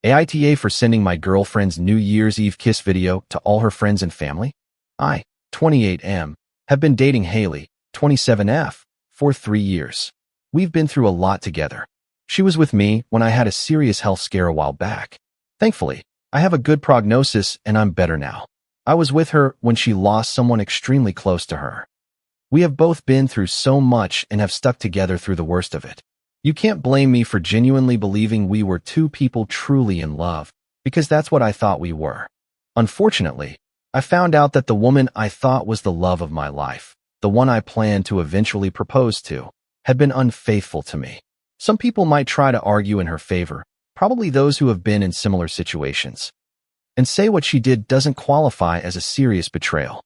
AITA for sending my girlfriend's New Year's Eve kiss video to all her friends and family. I, 28M, have been dating Haley, 27F, for 3 years. We've been through a lot together. She was with me when I had a serious health scare a while back. Thankfully, I have a good prognosis and I'm better now. I was with her when she lost someone extremely close to her. We have both been through so much and have stuck together through the worst of it. You can't blame me for genuinely believing we were two people truly in love, because that's what I thought we were. Unfortunately, I found out that the woman I thought was the love of my life, the one I planned to eventually propose to, had been unfaithful to me. Some people might try to argue in her favor, probably those who have been in similar situations, and say what she did doesn't qualify as a serious betrayal.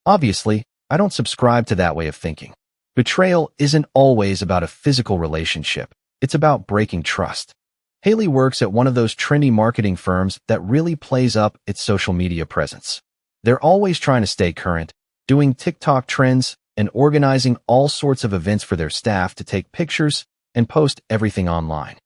Obviously, I don't subscribe to that way of thinking. Betrayal isn't always about a physical relationship. It's about breaking trust. Haley works at one of those trendy marketing firms that really plays up its social media presence. They're always trying to stay current, doing TikTok trends and organizing all sorts of events for their staff to take pictures and post everything online.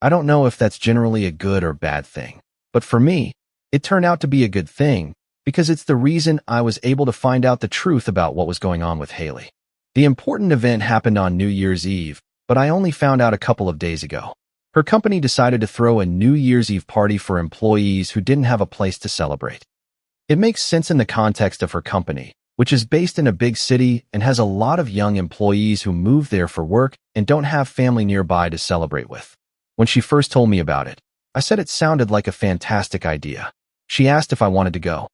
I don't know if that's generally a good or bad thing, but for me, it turned out to be a good thing because it's the reason I was able to find out the truth about what was going on with Haley. The important event happened on New Year's Eve, but I only found out a couple of days ago. Her company decided to throw a New Year's Eve party for employees who didn't have a place to celebrate. It makes sense in the context of her company, which is based in a big city and has a lot of young employees who move there for work and don't have family nearby to celebrate with. When she first told me about it, I said it sounded like a fantastic idea. She asked if I wanted to go,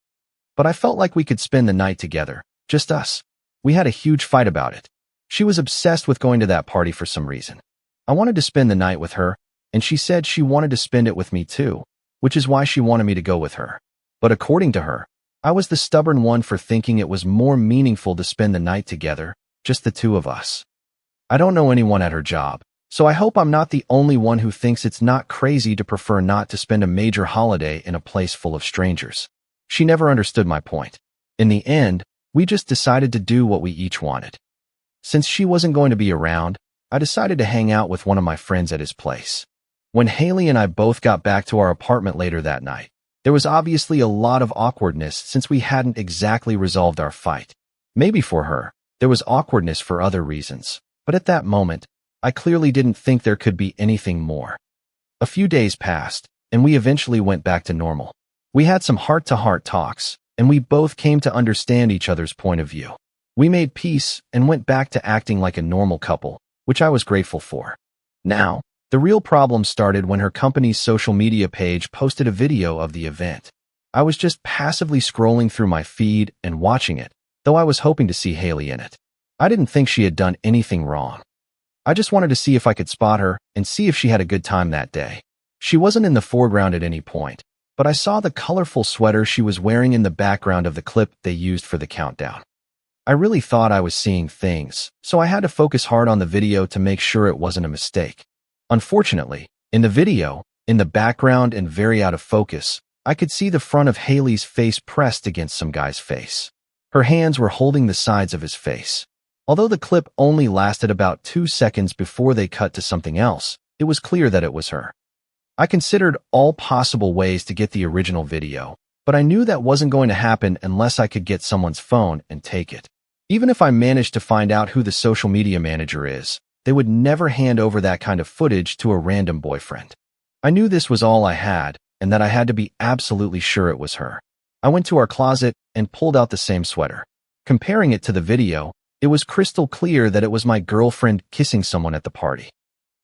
but I felt like we could spend the night together, just us. We had a huge fight about it. She was obsessed with going to that party for some reason. I wanted to spend the night with her, and she said she wanted to spend it with me too, which is why she wanted me to go with her. But according to her, I was the stubborn one for thinking it was more meaningful to spend the night together, just the two of us. I don't know anyone at her job, so I hope I'm not the only one who thinks it's not crazy to prefer not to spend a major holiday in a place full of strangers. She never understood my point. In the end, we just decided to do what we each wanted. Since she wasn't going to be around, I decided to hang out with one of my friends at his place. When Haley and I both got back to our apartment later that night, there was obviously a lot of awkwardness since we hadn't exactly resolved our fight. Maybe for her, there was awkwardness for other reasons, but at that moment, I clearly didn't think there could be anything more. A few days passed, and we eventually went back to normal. We had some heart-to-heart talks, and we both came to understand each other's point of view. We made peace and went back to acting like a normal couple, which I was grateful for. Now, the real problem started when her company's social media page posted a video of the event. I was just passively scrolling through my feed and watching it, though I was hoping to see Haley in it. I didn't think she had done anything wrong. I just wanted to see if I could spot her and see if she had a good time that day. She wasn't in the foreground at any point, but I saw the colorful sweater she was wearing in the background of the clip they used for the countdown. I really thought I was seeing things, so I had to focus hard on the video to make sure it wasn't a mistake. Unfortunately, in the video, in the background and very out of focus, I could see the front of Haley's face pressed against some guy's face. Her hands were holding the sides of his face. Although the clip only lasted about 2 seconds before they cut to something else, it was clear that it was her. I considered all possible ways to get the original video, but I knew that wasn't going to happen unless I could get someone's phone and take it. Even if I managed to find out who the social media manager is, they would never hand over that kind of footage to a random boyfriend. I knew this was all I had, and that I had to be absolutely sure it was her. I went to our closet and pulled out the same sweater. Comparing it to the video, it was crystal clear that it was my girlfriend kissing someone at the party.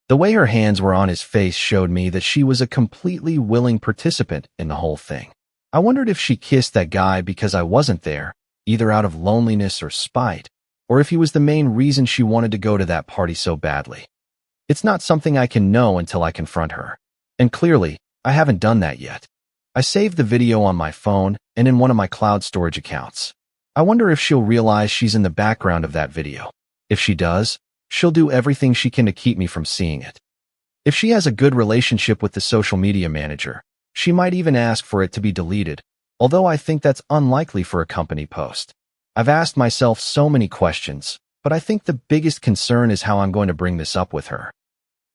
The way her hands were on his face showed me that she was a completely willing participant in the whole thing. I wondered if she kissed that guy because I wasn't there, either out of loneliness or spite, or if he was the main reason she wanted to go to that party so badly. It's not something I can know until I confront her. And clearly, I haven't done that yet. I saved the video on my phone and in one of my cloud storage accounts. I wonder if she'll realize she's in the background of that video. If she does, she'll do everything she can to keep me from seeing it. If she has a good relationship with the social media manager, she might even ask for it to be deleted, although I think that's unlikely for a company post. I've asked myself so many questions, but I think the biggest concern is how I'm going to bring this up with her.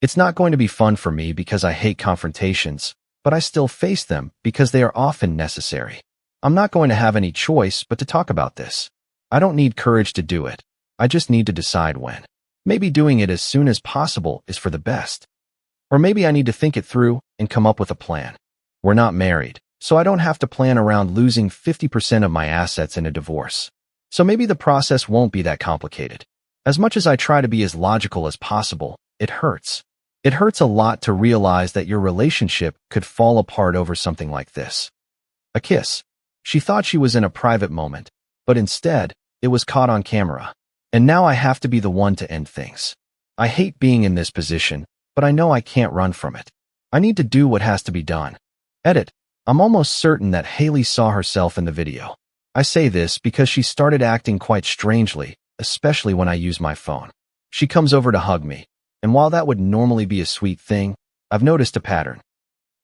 It's not going to be fun for me because I hate confrontations, but I still face them because they are often necessary. I'm not going to have any choice but to talk about this. I don't need courage to do it. I just need to decide when. Maybe doing it as soon as possible is for the best. Or maybe I need to think it through and come up with a plan. We're not married, so I don't have to plan around losing 50% of my assets in a divorce. So maybe the process won't be that complicated. As much as I try to be as logical as possible, it hurts. It hurts a lot to realize that your relationship could fall apart over something like this. A kiss. She thought she was in a private moment, but instead, it was caught on camera. And now I have to be the one to end things. I hate being in this position, but I know I can't run from it. I need to do what has to be done. Edit. I'm almost certain that Haley saw herself in the video. I say this because she started acting quite strangely, especially when I use my phone. She comes over to hug me, and while that would normally be a sweet thing, I've noticed a pattern.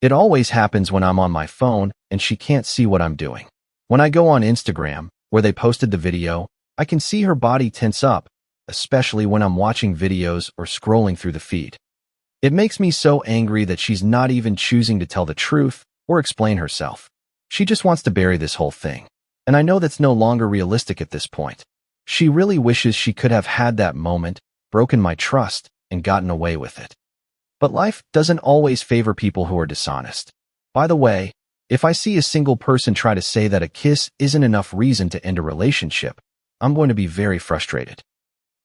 It always happens when I'm on my phone and she can't see what I'm doing. When I go on Instagram, where they posted the video, I can see her body tense up, especially when I'm watching videos or scrolling through the feed. It makes me so angry that she's not even choosing to tell the truth or explain herself. She just wants to bury this whole thing. And I know that's no longer realistic at this point. She really wishes she could have had that moment, broken my trust, and gotten away with it. But life doesn't always favor people who are dishonest. By the way, if I see a single person try to say that a kiss isn't enough reason to end a relationship, I'm going to be very frustrated.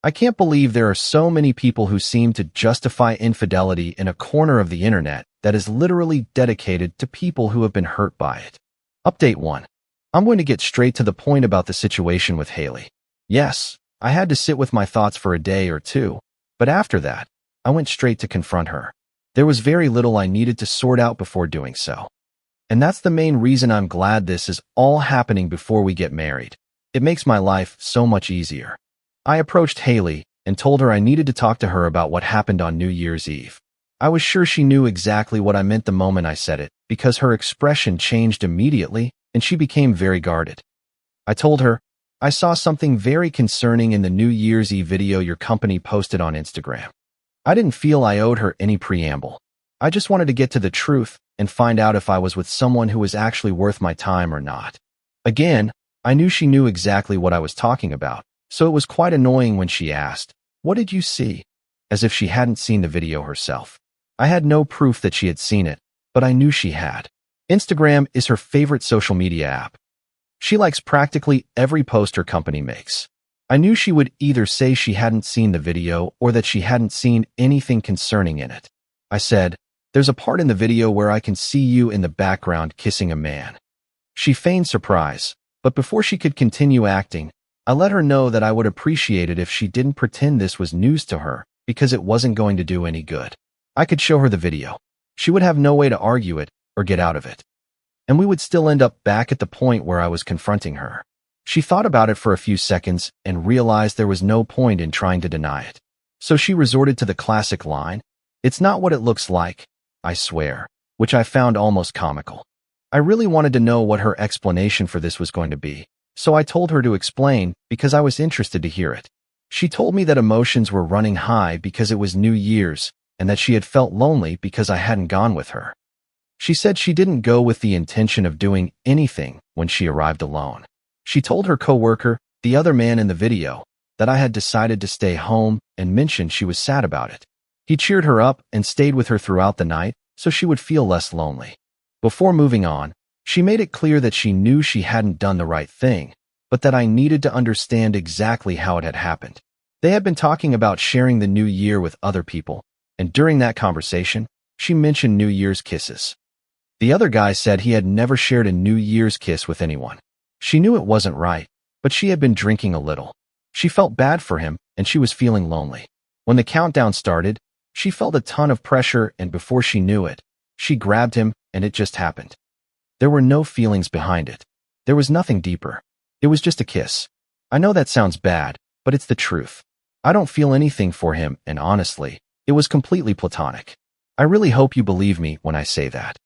I can't believe there are so many people who seem to justify infidelity in a corner of the internet that is literally dedicated to people who have been hurt by it. Update 1. I'm going to get straight to the point about the situation with Haley. Yes, I had to sit with my thoughts for a day or two, but after that, I went straight to confront her. There was very little I needed to sort out before doing so. And that's the main reason I'm glad this is all happening before we get married. It makes my life so much easier. I approached Haley and told her I needed to talk to her about what happened on New Year's Eve. I was sure she knew exactly what I meant the moment I said it, because her expression changed immediately and she became very guarded. I told her, I saw something very concerning in the New Year's Eve video your company posted on Instagram. I didn't feel I owed her any preamble. I just wanted to get to the truth and find out if I was with someone who was actually worth my time or not. Again, I knew she knew exactly what I was talking about, so it was quite annoying when she asked, "What did you see?" As if she hadn't seen the video herself. I had no proof that she had seen it, but I knew she had. Instagram is her favorite social media app. She likes practically every post her company makes. I knew she would either say she hadn't seen the video or that she hadn't seen anything concerning in it. I said, "There's a part in the video where I can see you in the background kissing a man." She feigned surprise, but before she could continue acting, I let her know that I would appreciate it if she didn't pretend this was news to her, because it wasn't going to do any good. I could show her the video. She would have no way to argue it or get out of it. And we would still end up back at the point where I was confronting her. She thought about it for a few seconds and realized there was no point in trying to deny it. So she resorted to the classic line, "It's not what it looks like, I swear," which I found almost comical. I really wanted to know what her explanation for this was going to be, so I told her to explain because I was interested to hear it. She told me that emotions were running high because it was New Year's and that she had felt lonely because I hadn't gone with her. She said she didn't go with the intention of doing anything when she arrived alone. She told her coworker, the other man in the video, that I had decided to stay home and mentioned she was sad about it. He cheered her up and stayed with her throughout the night so she would feel less lonely. Before moving on, she made it clear that she knew she hadn't done the right thing, but that I needed to understand exactly how it had happened. They had been talking about sharing the new year with other people, and during that conversation, she mentioned New Year's kisses. The other guy said he had never shared a New Year's kiss with anyone. She knew it wasn't right, but she had been drinking a little. She felt bad for him, and she was feeling lonely. When the countdown started, she felt a ton of pressure, and before she knew it, she grabbed him, and it just happened. There were no feelings behind it. There was nothing deeper. It was just a kiss. I know that sounds bad, but it's the truth. I don't feel anything for him, and honestly, it was completely platonic. I really hope you believe me when I say that.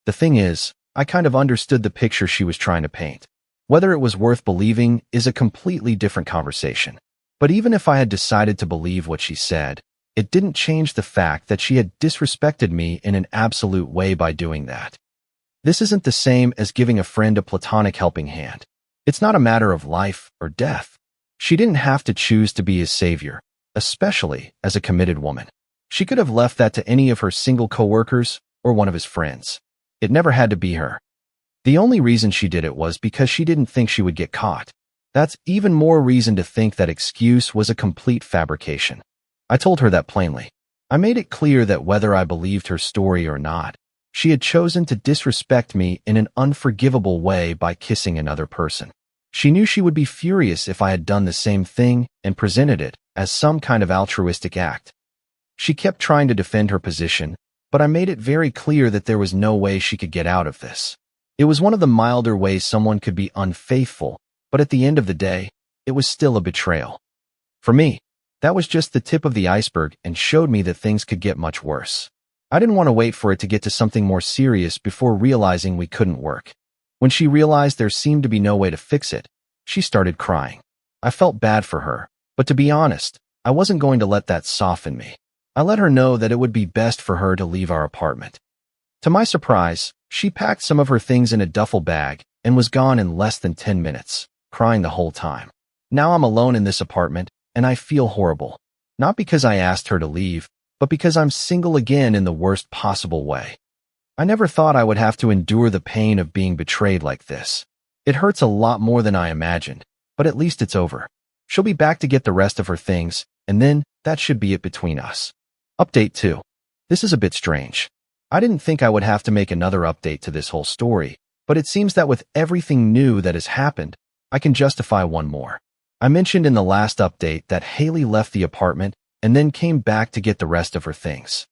The thing is, I kind of understood the picture she was trying to paint. Whether it was worth believing is a completely different conversation. But even if I had decided to believe what she said, it didn't change the fact that she had disrespected me in an absolute way by doing that. This isn't the same as giving a friend a platonic helping hand. It's not a matter of life or death. She didn't have to choose to be his savior, especially as a committed woman. She could have left that to any of her single coworkers or one of his friends. It never had to be her. The only reason she did it was because she didn't think she would get caught. That's even more reason to think that excuse was a complete fabrication. I told her that plainly. I made it clear that whether I believed her story or not, she had chosen to disrespect me in an unforgivable way by kissing another person. She knew she would be furious if I had done the same thing and presented it as some kind of altruistic act. She kept trying to defend her position, but I made it very clear that there was no way she could get out of this. It was one of the milder ways someone could be unfaithful, but at the end of the day, it was still a betrayal. For me, that was just the tip of the iceberg and showed me that things could get much worse. I didn't want to wait for it to get to something more serious before realizing we couldn't work. When she realized there seemed to be no way to fix it, she started crying. I felt bad for her, but to be honest, I wasn't going to let that soften me. I let her know that it would be best for her to leave our apartment. To my surprise, she packed some of her things in a duffel bag and was gone in less than 10 minutes, crying the whole time. Now I'm alone in this apartment, and I feel horrible. Not because I asked her to leave, but because I'm single again in the worst possible way. I never thought I would have to endure the pain of being betrayed like this. It hurts a lot more than I imagined, but at least it's over. She'll be back to get the rest of her things, and then that should be it between us. Update 2. This is a bit strange. I didn't think I would have to make another update to this whole story, but it seems that with everything new that has happened, I can justify one more. I mentioned in the last update that Haley left the apartment and then came back to get the rest of her things.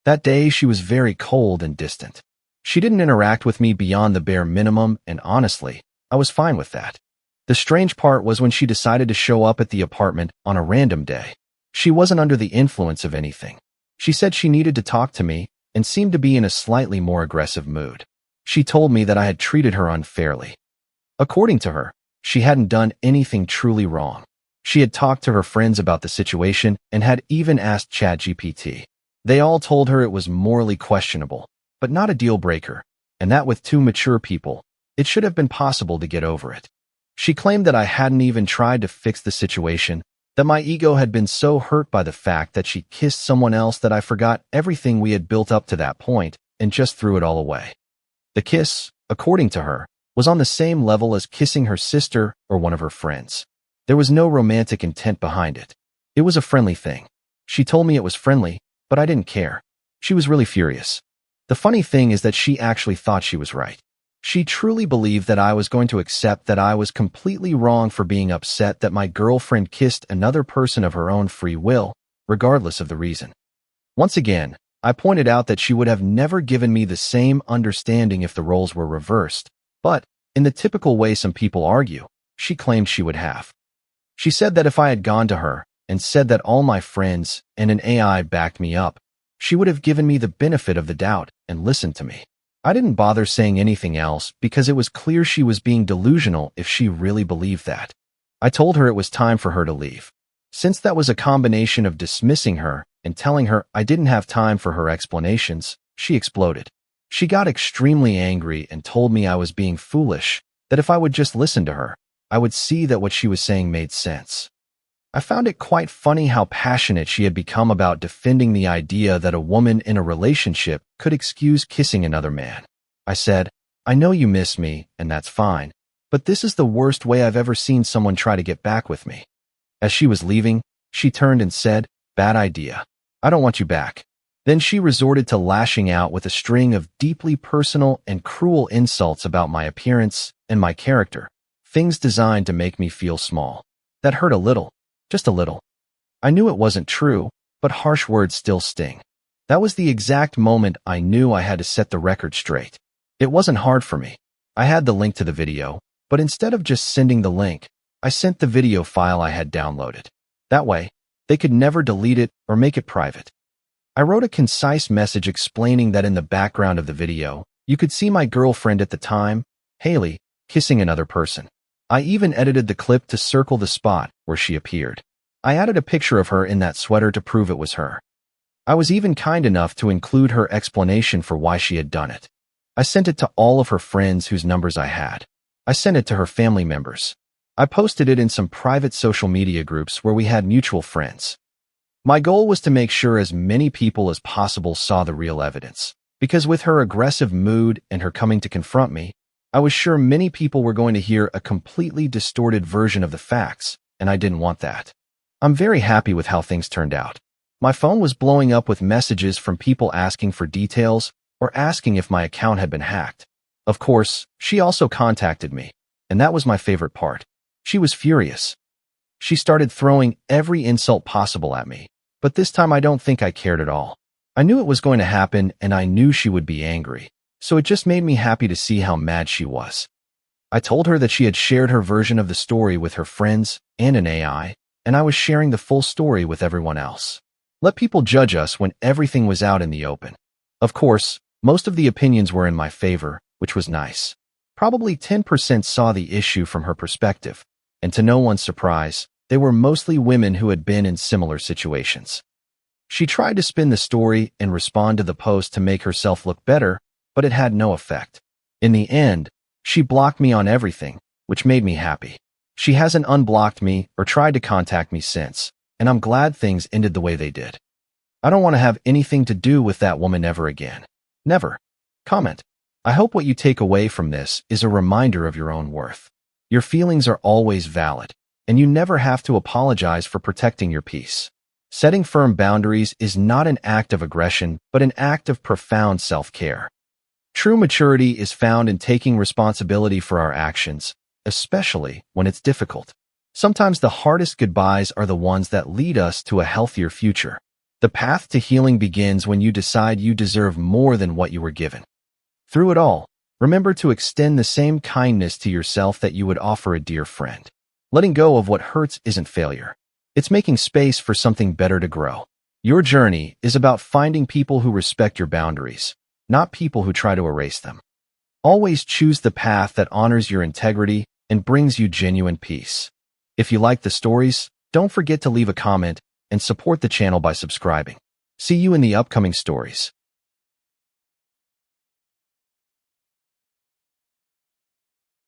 That day, she was very cold and distant. She didn't interact with me beyond the bare minimum, and honestly, I was fine with that. The strange part was when she decided to show up at the apartment on a random day. She wasn't under the influence of anything. She said she needed to talk to me and seemed to be in a slightly more aggressive mood. She told me that I had treated her unfairly. According to her, she hadn't done anything truly wrong. She had talked to her friends about the situation and had even asked ChatGPT. They all told her it was morally questionable, but not a deal breaker, and that with two mature people, it should have been possible to get over it. She claimed that I hadn't even tried to fix the situation, that my ego had been so hurt by the fact that she kissed someone else that I forgot everything we had built up to that point and just threw it all away. The kiss, according to her, was on the same level as kissing her sister or one of her friends. There was no romantic intent behind it. It was a friendly thing. She told me it was friendly, but I didn't care. She was really furious. The funny thing is that she actually thought she was right. She truly believed that I was going to accept that I was completely wrong for being upset that my girlfriend kissed another person of her own free will, regardless of the reason. Once again, I pointed out that she would have never given me the same understanding if the roles were reversed, but, in the typical way some people argue, she claimed she would have. She said that if I had gone to her and said that all my friends and an AI backed me up, she would have given me the benefit of the doubt and listened to me. I didn't bother saying anything else because it was clear she was being delusional if she really believed that. I told her it was time for her to leave. Since that was a combination of dismissing her and telling her I didn't have time for her explanations, she exploded. She got extremely angry and told me I was being foolish, that if I would just listen to her, I would see that what she was saying made sense. I found it quite funny how passionate she had become about defending the idea that a woman in a relationship could excuse kissing another man. I said, I know you miss me, and that's fine, but this is the worst way I've ever seen someone try to get back with me. As she was leaving, she turned and said, bad idea. I don't want you back. Then she resorted to lashing out with a string of deeply personal and cruel insults about my appearance and my character, things designed to make me feel small. That hurt a little. Just a little. I knew it wasn't true, but harsh words still sting. That was the exact moment I knew I had to set the record straight. It wasn't hard for me. I had the link to the video, but instead of just sending the link, I sent the video file I had downloaded. That way, they could never delete it or make it private. I wrote a concise message explaining that in the background of the video, you could see my girlfriend at the time, Haley, kissing another person. I even edited the clip to circle the spot where she appeared. I added a picture of her in that sweater to prove it was her. I was even kind enough to include her explanation for why she had done it. I sent it to all of her friends whose numbers I had. I sent it to her family members. I posted it in some private social media groups where we had mutual friends. My goal was to make sure as many people as possible saw the real evidence, because with her aggressive mood and her coming to confront me, I was sure many people were going to hear a completely distorted version of the facts, and I didn't want that. I'm very happy with how things turned out. My phone was blowing up with messages from people asking for details or asking if my account had been hacked. Of course, she also contacted me, and that was my favorite part. She was furious. She started throwing every insult possible at me, but this time I don't think I cared at all. I knew it was going to happen, and I knew she would be angry, so it just made me happy to see how mad she was. I told her that she had shared her version of the story with her friends and an AI, and I was sharing the full story with everyone else. Let people judge us when everything was out in the open. Of course, most of the opinions were in my favor, which was nice. Probably 10% saw the issue from her perspective, and to no one's surprise, they were mostly women who had been in similar situations. She tried to spin the story and respond to the post to make herself look better, but it had no effect. In the end, she blocked me on everything, which made me happy. She hasn't unblocked me or tried to contact me since, and I'm glad things ended the way they did. I don't want to have anything to do with that woman ever again. Never. Comment. I hope what you take away from this is a reminder of your own worth. Your feelings are always valid, and you never have to apologize for protecting your peace. Setting firm boundaries is not an act of aggression, but an act of profound self-care. True maturity is found in taking responsibility for our actions, especially when it's difficult. Sometimes the hardest goodbyes are the ones that lead us to a healthier future. The path to healing begins when you decide you deserve more than what you were given. Through it all, remember to extend the same kindness to yourself that you would offer a dear friend. Letting go of what hurts isn't failure. It's making space for something better to grow. Your journey is about finding people who respect your boundaries, not people who try to erase them. Always choose the path that honors your integrity and brings you genuine peace. If you like the stories, don't forget to leave a comment and support the channel by subscribing. See you in the upcoming stories.